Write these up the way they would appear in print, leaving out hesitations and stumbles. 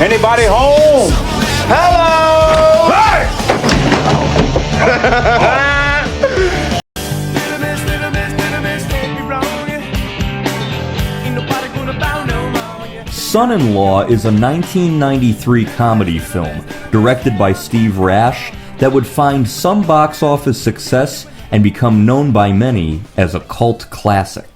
Anybody home? Hello! Hey! Son-in-Law is a 1993 comedy film directed by Steve Rash that would find some box office success and become known by many as a cult classic.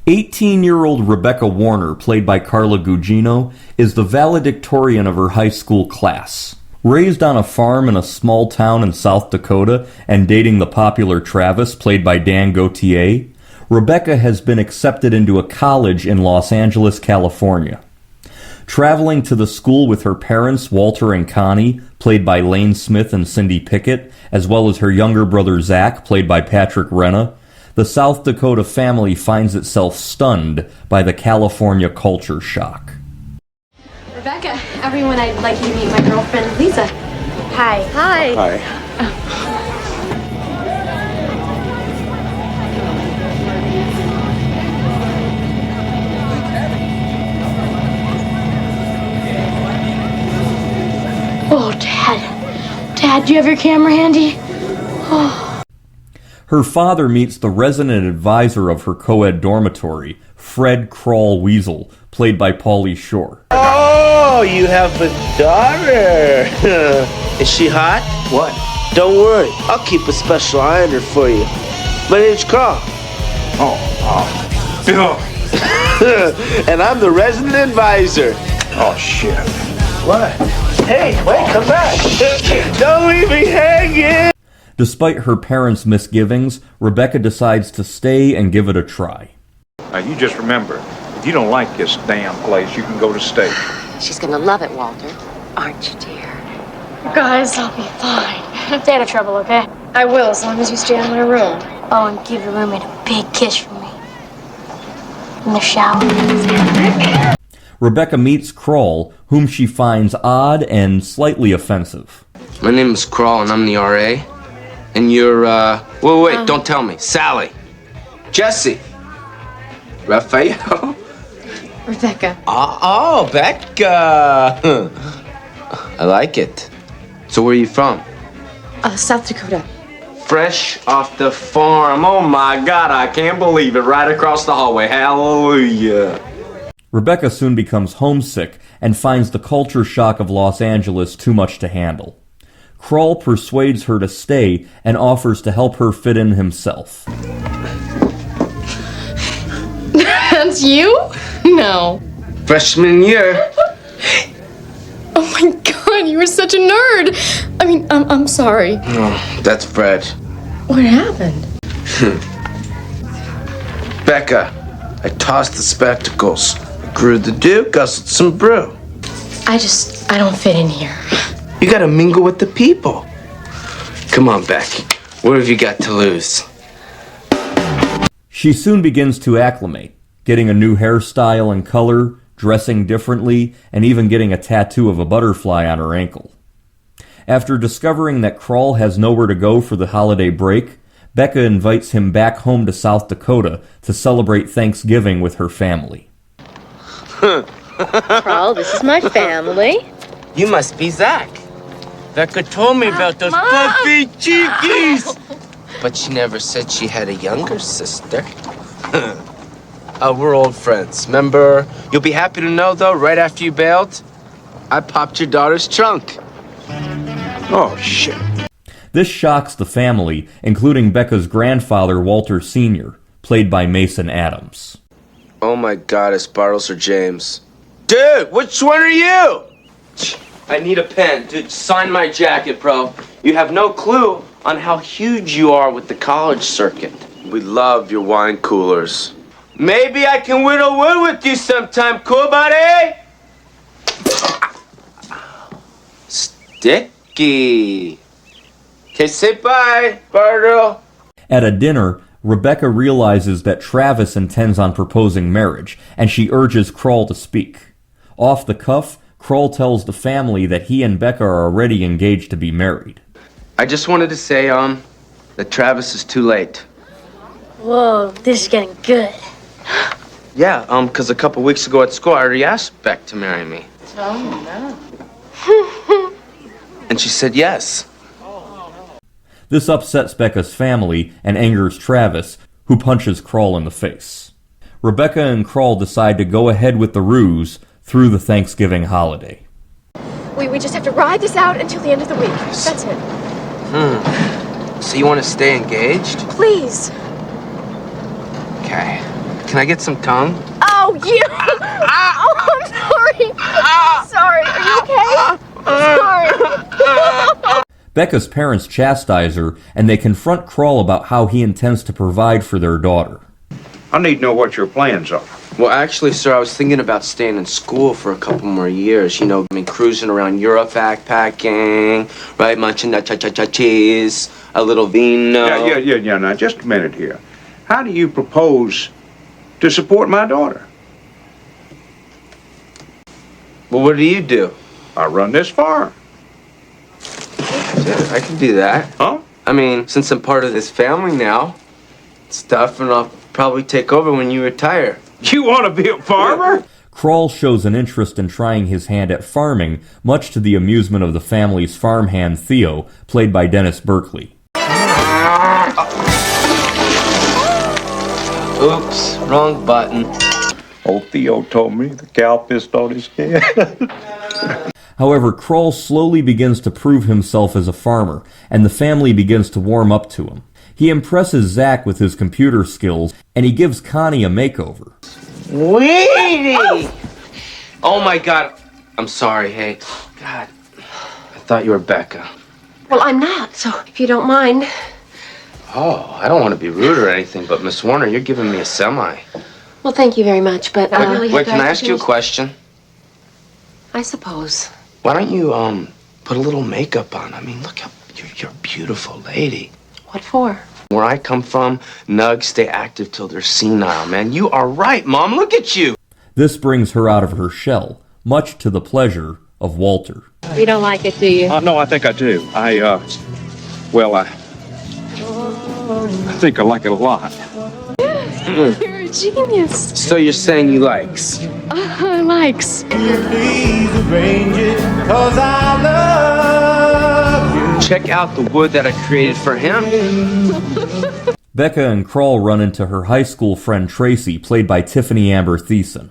18-year-old Rebecca Warner, played by Carla Gugino, is the valedictorian of her high school class. Raised on a farm in a small town in South Dakota and dating the popular Travis, played by Dan Gautier, Rebecca has been accepted into a college in Los Angeles, California. Traveling to the school with her parents, Walter and Connie, played by Lane Smith and Cindy Pickett, as well as her younger brother Zach, played by Patrick Renna, the South Dakota family finds itself stunned by the California culture shock. Rebecca, everyone, I'd like you to meet my girlfriend, Lisa. Hi. Hi. Hi. Oh, Dad. Dad, do you have your camera handy? Oh. Her father meets the resident advisor of her co-ed dormitory, Fred Crawl Weasel, played by Pauly Shore. Oh, you have a daughter. Is she hot? What? Don't worry, I'll keep a special eye on her for you. My name's Carl. And I'm the resident advisor. Oh, shit. What? Hey, wait, come back. Don't leave me hanging. Despite her parents' misgivings, Rebecca decides to stay and give it a try. Now, you just remember, if you don't like this damn place, you can go to state. She's gonna love it, Walter. Aren't you, dear? Guys, I'll be fine. Stay out of trouble, okay? I will, as long as you stay in my room. Oh, and give your roommate a big kiss from me. In the shower. Rebecca meets Crawl, whom she finds odd and slightly offensive. My name is Crawl, and I'm the RA. And you're, wait, don't tell me. Sally. Jesse. Raphael. Rebecca. Oh, Becca. I like it. So where are you from? South Dakota. Fresh off the farm. Oh my God, I can't believe it. Right across the hallway. Hallelujah. Rebecca soon becomes homesick and finds the culture shock of Los Angeles too much to handle. Crawl persuades her to stay and offers to help her fit in himself. That's you? No. Freshman year. Oh my God, you were such a nerd. I mean, I'm sorry. Oh, that's Fred. What happened? Becca, I tossed the spectacles. Grew the Duke, guzzled some brew. I don't fit in here. You gotta mingle with the people. Come on, Beck. What have you got to lose? She soon begins to acclimate, getting a new hairstyle and color, dressing differently, and even getting a tattoo of a butterfly on her ankle. After discovering that Crawl has nowhere to go for the holiday break, Becca invites him back home to South Dakota to celebrate Thanksgiving with her family. Carl, this is my family. You must be Zach. Becca told me about those puffy cheekies. But she never said she had a younger sister. We're old friends. Remember? You'll be happy to know, though, right after you bailed, I popped your daughter's trunk. Oh, shit. This shocks the family, including Becca's grandfather, Walter Sr., played by Mason Adams. Oh my God, it's Bartles or James. Dude, which one are you? I need a pen. Dude, sign my jacket, bro. You have no clue on how huge you are with the college circuit. We love your wine coolers. Maybe I can whittle wood with you sometime, cool buddy? Sticky. Okay, say bye, Bartle. At a dinner, Rebecca realizes that Travis intends on proposing marriage, and she urges Crawl to speak. Off the cuff, Crawl tells the family that he and Becca are already engaged to be married. I just wanted to say, that Travis is too late. Whoa, this is getting good. Yeah, 'cause a couple weeks ago at school, I already asked Beck to marry me. And she said yes. This upsets Becca's family and angers Travis, who punches Kroll in the face. Rebecca and Kroll decide to go ahead with the ruse through the Thanksgiving holiday. We just have to ride this out until the end of the week. That's it. So you want to stay engaged? Please. Okay. Can I get some tongue? Oh, you! Oh, I'm sorry. Sorry. Are you okay? Sorry. Becca's parents chastise her, and they confront Kroll about how he intends to provide for their daughter. I need to know what your plans are. Well, actually, sir, I was thinking about staying in school for a couple more years. You know, I mean, cruising around Europe, backpacking, right? Munching that cheese, a little vino. Yeah. Now, just a minute here. How do you propose to support my daughter? Well, what do? I run this farm. Yeah, I can do that. Huh? I mean, since I'm part of this family now, stuff, and I'll probably take over when you retire. You want to be a farmer? Kroll shows an interest in trying his hand at farming, much to the amusement of the family's farmhand Theo, played by Dennis Berkeley. Oops, wrong button. Old Theo told me the cow pissed on his head. However, Kroll slowly begins to prove himself as a farmer, and the family begins to warm up to him. He impresses Zach with his computer skills, and he gives Connie a makeover. Weedy! Oh my God. I'm sorry, hey. God, I thought you were Becca. Well, I'm not, so if you don't mind. Oh, I don't want to be rude or anything, but Miss Warner, you're giving me a semi. Well, thank you very much, but I really have Wait, to can I have ask you a question? I suppose. Why don't you, put a little makeup on? I mean, look how you're a beautiful lady. What for? Where I come from, nugs stay active till they're senile, man. You are right, Mom. Look at you. This brings her out of her shell, much to the pleasure of Walter. You don't like it, do you? No, I think I do. I think I like it a lot. You're a genius. So you're saying you likes? Likes. Check out the wood that I created for him. Becca and Kroll run into her high school friend Tracy, played by Tiffany Amber Thiessen.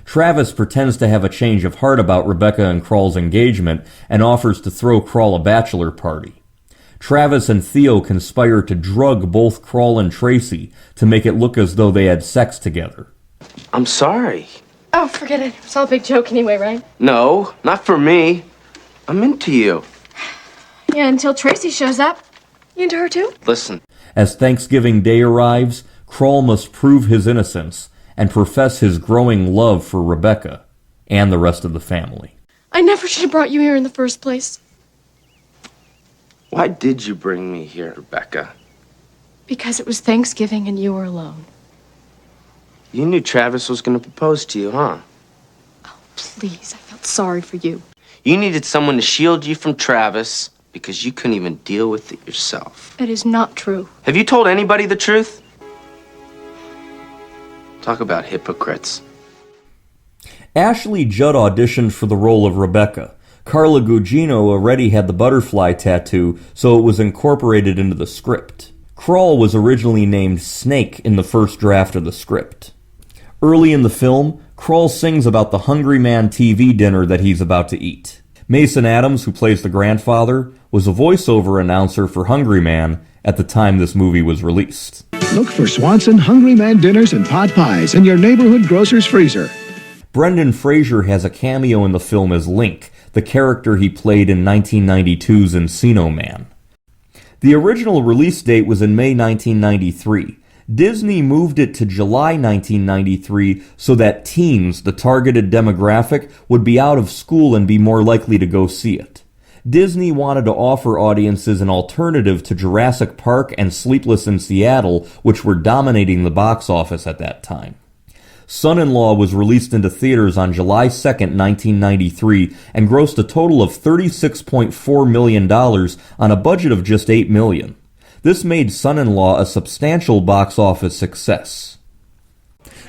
Travis pretends to have a change of heart about Rebecca and Kroll's engagement and offers to throw Kroll a bachelor party. Travis and Theo conspire to drug both Kroll and Tracy to make it look as though they had sex together. I'm sorry. Oh, forget it. It's all a big joke anyway, right? No, not for me. I'm into you. Yeah, until Tracy shows up. You into her too? Listen, As Thanksgiving Day arrives, Kroll must prove his innocence and profess his growing love for Rebecca and the rest of the family. I never should have brought you here in the first place. why did you bring me here, Rebecca? Because it was Thanksgiving and you were alone. You knew Travis was going to propose to you, huh? Please, I felt sorry for you. You needed someone to shield you from Travis because you couldn't even deal with it yourself. It is not true. Have you told anybody the truth? Talk about hypocrites. Ashley Judd auditioned for the role of Rebecca. Carla Gugino already had the butterfly tattoo, so it was incorporated into the script. Kroll was originally named Snake in the first draft of the script. Early in the film, Kroll sings about the Hungry Man TV dinner that he's about to eat. Mason Adams, who plays the grandfather, was a voiceover announcer for Hungry Man at the time this movie was released. Look for Swanson Hungry Man dinners and pot pies in your neighborhood grocer's freezer. Brendan Fraser has a cameo in the film as Link, the character he played in 1992's Encino Man. The original release date was in May 1993. Disney moved it to July 1993 so that teens, the targeted demographic, would be out of school and be more likely to go see it. Disney wanted to offer audiences an alternative to Jurassic Park and Sleepless in Seattle, which were dominating the box office at that time. Son-in-Law was released into theaters on July 2, 1993, and grossed a total of $36.4 million on a budget of just $8 million. This made Son-in-Law a substantial box office success.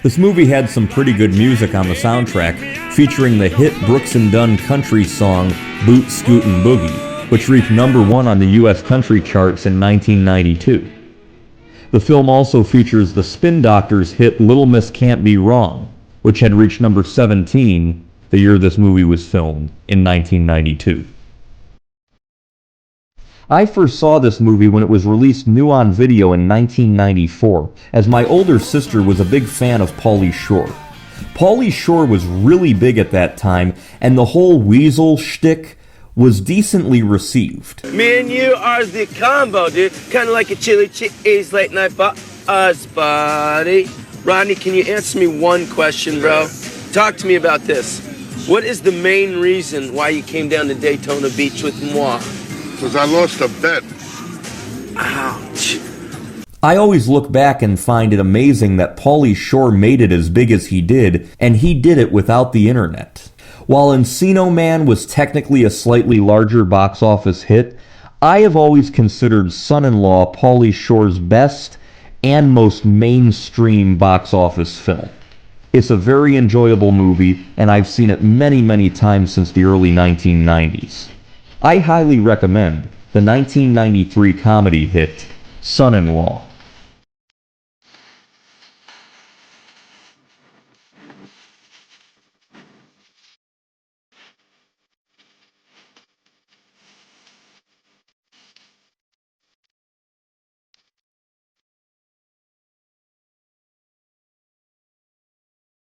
This movie had some pretty good music on the soundtrack, featuring the hit Brooks and Dunn country song Boot Scootin' Boogie, which reached #1 on the US country charts in 1992. The film also features the Spin Doctors' hit Little Miss Can't Be Wrong, which had reached #17 the year this movie was filmed, in 1992. I first saw this movie when it was released new on video in 1994, as my older sister was a big fan of Pauly Shore. Pauly Shore was really big at that time, and the whole weasel shtick was decently received. Me and you are the combo, dude. Kind of like a chili cheese late night buzz buddy. Rodney, can you answer me one question, bro? Talk to me about this. What is the main reason why you came down to Daytona Beach with moi? Because I lost a bet. Ouch. I always look back and find it amazing that Pauly Shore made it as big as he did, and he did it without the internet. While Encino Man was technically a slightly larger box office hit, I have always considered Son-in-Law Pauly Shore's best and most mainstream box office film. It's a very enjoyable movie, and I've seen it many, many times since the early 1990s. I highly recommend the 1993 comedy hit, Son-in-Law.